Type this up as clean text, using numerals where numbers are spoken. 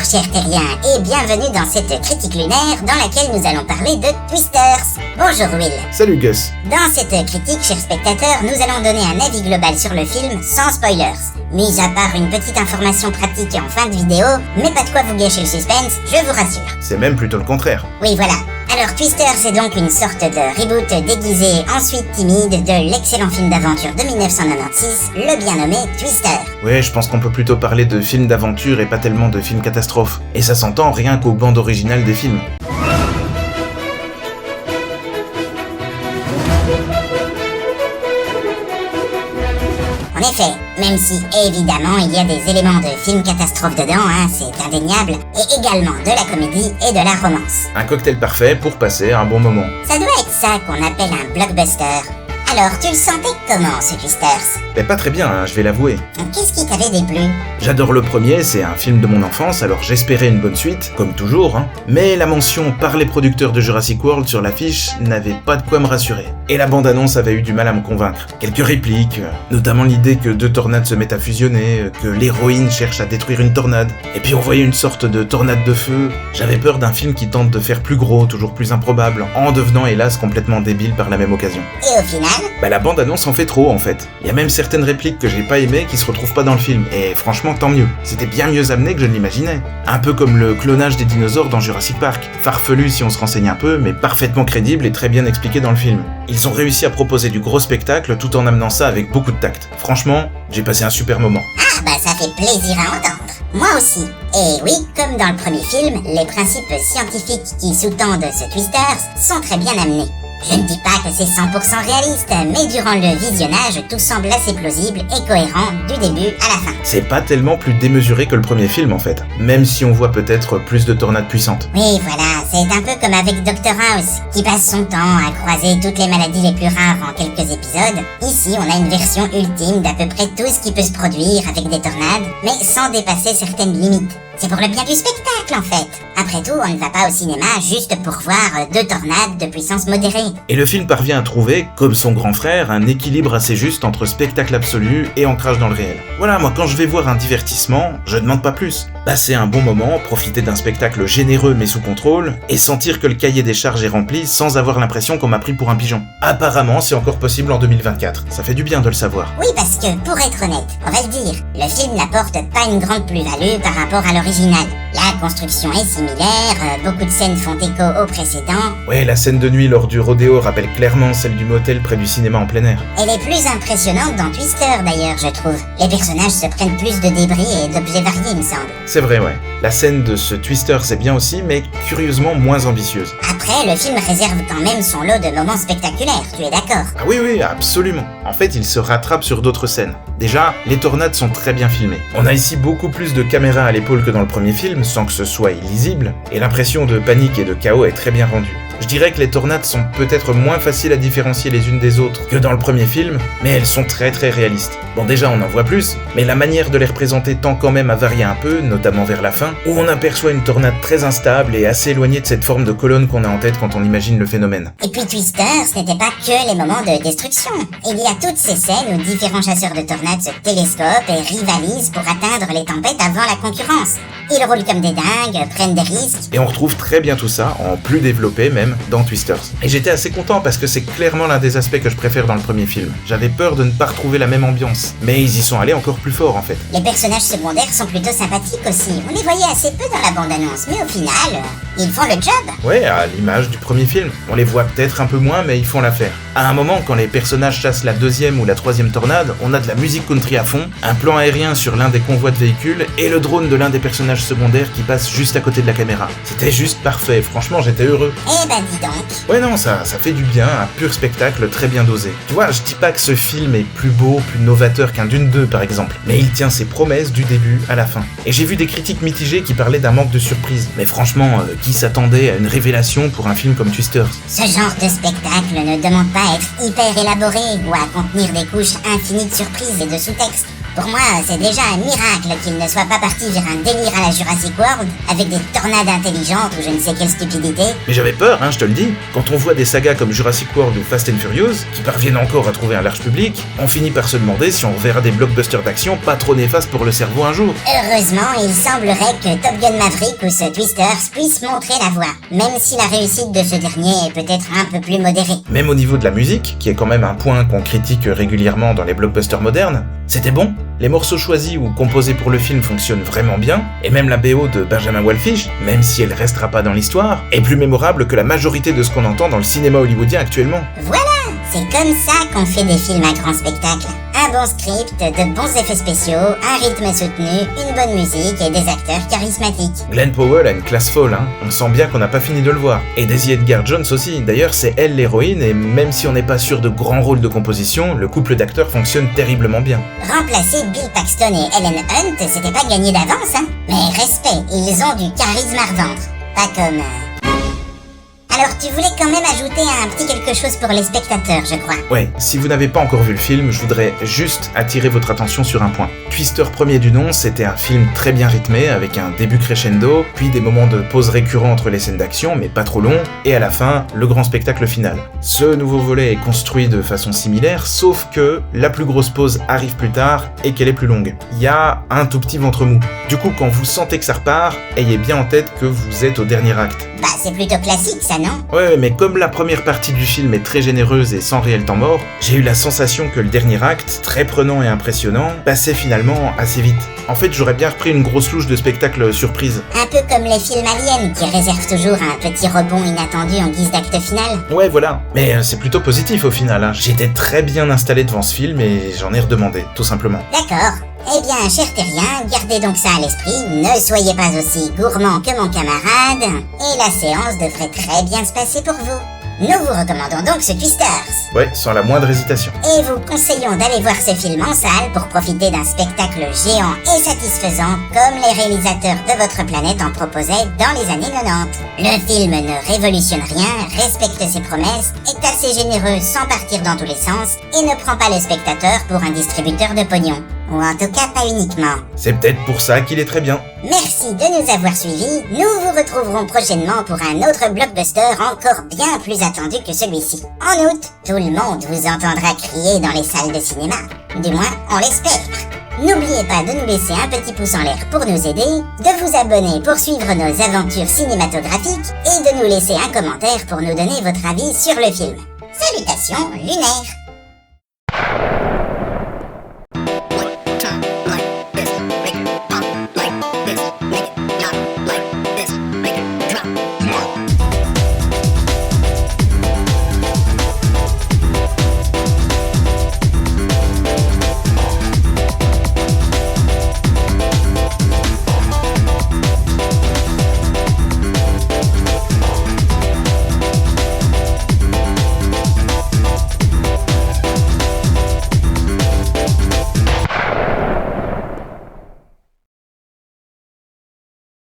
chers terriens, et bienvenue dans cette critique lunaire dans laquelle nous allons parler de Twisters. Bonjour Will. Salut Gus. Dans cette critique, chers spectateurs, nous allons donner un avis global sur le film sans spoilers. Mis à part une petite information pratique en fin de vidéo, mais pas de quoi vous gâcher le suspense, je vous rassure. C'est même plutôt le contraire. Oui, voilà. Alors Twisters, c'est donc une sorte de reboot déguisé, ensuite timide, de l'excellent film d'aventure de 1996, le bien nommé Twister. Ouais, je pense qu'on peut plutôt parler de film d'aventure et pas tellement de film catastrophe. Et ça s'entend rien qu'aux bandes originales des films. En effet, même si évidemment il y a des éléments de film catastrophe dedans, c'est indéniable, et également de la comédie et de la romance. Un cocktail parfait pour passer un bon moment. Ça doit être ça qu'on appelle un blockbuster. Alors, tu le sentais comment, ce Twisters? Mais pas très bien, je vais l'avouer. Qu'est-ce qui t'avait déplu? J'adore le premier, c'est un film de mon enfance, alors j'espérais une bonne suite, comme toujours, Mais la mention par les producteurs de Jurassic World sur l'affiche n'avait pas de quoi me rassurer. Et la bande-annonce avait eu du mal à me convaincre. Quelques répliques, notamment l'idée que deux tornades se mettent à fusionner, que l'héroïne cherche à détruire une tornade, et puis on voyait une sorte de tornade de feu. J'avais peur d'un film qui tente de faire plus gros, toujours plus improbable, en devenant hélas complètement débile par la même occasion. Et au final? La bande-annonce en fait trop en fait. Il y a même certaines répliques que j'ai pas aimées qui se retrouvent pas dans le film, et franchement tant mieux. C'était bien mieux amené que je ne l'imaginais. Un peu comme le clonage des dinosaures dans Jurassic Park. Farfelu si on se renseigne un peu, mais parfaitement crédible et très bien expliqué dans le film. Ils ont réussi à proposer du gros spectacle tout en amenant ça avec beaucoup de tact. Franchement, j'ai passé un super moment. Ah ça fait plaisir à entendre. Moi aussi. Et oui, comme dans le premier film, les principes scientifiques qui sous-tendent ce Twisters sont très bien amenés. Je ne dis pas que c'est 100% réaliste, mais durant le visionnage, tout semble assez plausible et cohérent du début à la fin. C'est pas tellement plus démesuré que le premier film en fait, même si on voit peut-être plus de tornades puissantes. Oui, voilà, c'est un peu comme avec Dr House, qui passe son temps à croiser toutes les maladies les plus rares en quelques épisodes. Ici, on a une version ultime d'à peu près tout ce qui peut se produire avec des tornades, mais sans dépasser certaines limites. C'est pour le bien du spectacle, en fait. Après tout, on ne va pas au cinéma juste pour voir deux tornades de puissance modérée. Et le film parvient à trouver, comme son grand frère, un équilibre assez juste entre spectacle absolu et ancrage dans le réel. Voilà, moi quand je vais voir un divertissement, je demande pas plus. Passer un bon moment, profiter d'un spectacle généreux mais sous contrôle, et sentir que le cahier des charges est rempli sans avoir l'impression qu'on m'a pris pour un pigeon. Apparemment, c'est encore possible en 2024. Ça fait du bien de le savoir. Oui, parce que, pour être honnête, on va le dire, le film n'apporte pas une grande plus-value par rapport à l'original. La construction est similaire, beaucoup de scènes font écho au précédent. Ouais, la scène de nuit lors du rodéo rappelle clairement celle du motel près du cinéma en plein air. Elle est plus impressionnante dans Twister d'ailleurs, je trouve. Les personnages se prennent plus de débris et d'objets variés, il me semble. C'est vrai, ouais. La scène de ce Twister c'est bien aussi, mais curieusement moins ambitieuse. Après, le film réserve quand même son lot de moments spectaculaires, tu es d'accord? Ah oui, absolument. En fait, il se rattrape sur d'autres scènes. Déjà, les tornades sont très bien filmées. On a ici beaucoup plus de caméras à l'épaule que dans le premier film, sans que ce soit illisible, et l'impression de panique et de chaos est très bien rendue. Je dirais que les tornades sont peut-être moins faciles à différencier les unes des autres que dans le premier film, mais elles sont très réalistes. Bon déjà on en voit plus, mais la manière de les représenter tend quand même à varier un peu, notamment vers la fin, où on aperçoit une tornade très instable et assez éloignée de cette forme de colonne qu'on a en tête quand on imagine le phénomène. Et puis Twister, ce n'était pas que les moments de destruction. Il y a toutes ces scènes où différents chasseurs de tornades se télescopent et rivalisent pour atteindre les tempêtes avant la concurrence. Ils roulent comme des dingues, prennent des risques. Et on retrouve très bien tout ça, en plus développé même, dans Twisters. Et j'étais assez content parce que c'est clairement l'un des aspects que je préfère dans le premier film. J'avais peur de ne pas retrouver la même ambiance, mais ils y sont allés encore plus fort en fait. Les personnages secondaires sont plutôt sympathiques aussi. On les voyait assez peu dans la bande-annonce, mais au final, ils font le job. Ouais, à l'image du premier film. On les voit peut-être un peu moins, mais ils font l'affaire. À un moment, quand les personnages chassent la deuxième ou la troisième tornade, on a de la musique country à fond, un plan aérien sur l'un des convois de véhicules et le drone de l'un des personnages secondaires qui passe juste à côté de la caméra. C'était juste parfait, franchement j'étais heureux. Eh ben dis donc. Ouais non, ça fait du bien, un pur spectacle très bien dosé. Tu vois, je dis pas que ce film est plus beau, plus novateur qu'un Dune 2 par exemple, mais il tient ses promesses du début à la fin. Et j'ai vu des critiques mitigées qui parlaient d'un manque de surprise. Mais franchement, qui s'attendait à une révélation pour un film comme Twisters? Ce genre de spectacle ne demande pas à être hyper élaboré ou à contenir des couches infinies de surprises et de sous-textes. Pour moi, c'est déjà un miracle qu'il ne soit pas parti vers un délire à la Jurassic World, avec des tornades intelligentes ou je ne sais quelle stupidité. Mais j'avais peur, je te le dis. Quand on voit des sagas comme Jurassic World ou Fast and Furious, qui parviennent encore à trouver un large public, on finit par se demander si on verra des blockbusters d'action pas trop néfastes pour le cerveau un jour. Heureusement, il semblerait que Top Gun Maverick ou ce Twisters puisse montrer la voie, même si la réussite de ce dernier est peut-être un peu plus modérée. Même au niveau de la musique, qui est quand même un point qu'on critique régulièrement dans les blockbusters modernes, c'était bon. Les morceaux choisis ou composés pour le film fonctionnent vraiment bien, et même la BO de Benjamin Wallfisch, même si elle restera pas dans l'histoire, est plus mémorable que la majorité de ce qu'on entend dans le cinéma hollywoodien actuellement. Voilà! C'est comme ça qu'on fait des films à grand spectacle. Un bon script, de bons effets spéciaux, un rythme soutenu, une bonne musique et des acteurs charismatiques. Glenn Powell a une classe folle, On sent bien qu'on n'a pas fini de le voir. Et Daisy Edgar Jones aussi. D'ailleurs, c'est elle l'héroïne, et même si on n'est pas sûr de grands rôles de composition, le couple d'acteurs fonctionne terriblement bien. Remplacer Bill Paxton et Helen Hunt, c'était pas gagné d'avance, Mais respect, ils ont du charisme à revendre. Pas comme... Alors tu voulais quand même ajouter un petit quelque chose pour les spectateurs, je crois. Ouais, si vous n'avez pas encore vu le film, je voudrais juste attirer votre attention sur un point. Twister premier du nom, c'était un film très bien rythmé, avec un début crescendo, puis des moments de pause récurrents entre les scènes d'action, mais pas trop longs, et à la fin, le grand spectacle final. Ce nouveau volet est construit de façon similaire, sauf que la plus grosse pause arrive plus tard, et qu'elle est plus longue. Il y a un tout petit ventre mou. Du coup, quand vous sentez que ça repart, ayez bien en tête que vous êtes au dernier acte. Bah c'est plutôt classique ça, non? Ouais, mais comme la première partie du film est très généreuse et sans réel temps mort, j'ai eu la sensation que le dernier acte, très prenant et impressionnant, passait finalement assez vite. En fait, j'aurais bien repris une grosse louche de spectacle surprise. Un peu comme les films aliens, qui réservent toujours un petit rebond inattendu en guise d'acte final. Ouais, voilà. Mais c'est plutôt positif au final, J'étais très bien installé devant ce film et j'en ai redemandé, tout simplement. D'accord. Eh bien, cher terrien, gardez donc ça à l'esprit, ne soyez pas aussi gourmand que mon camarade, et la séance devrait très bien se passer pour vous. Nous vous recommandons donc ce Twisters. Ouais, sans la moindre hésitation. Et vous conseillons d'aller voir ce film en salle pour profiter d'un spectacle géant et satisfaisant, comme les réalisateurs de votre planète en proposaient dans les années 90. Le film ne révolutionne rien, respecte ses promesses, est assez généreux sans partir dans tous les sens, et ne prend pas le spectateur pour un distributeur de pognon. Ou en tout cas pas uniquement. C'est peut-être pour ça qu'il est très bien. Merci de nous avoir suivis, nous vous retrouverons prochainement pour un autre blockbuster encore bien plus attendu que celui-ci. En août, tout le monde vous entendra crier dans les salles de cinéma. Du moins, on l'espère. N'oubliez pas de nous laisser un petit pouce en l'air pour nous aider, de vous abonner pour suivre nos aventures cinématographiques et de nous laisser un commentaire pour nous donner votre avis sur le film. Salutations lunaires!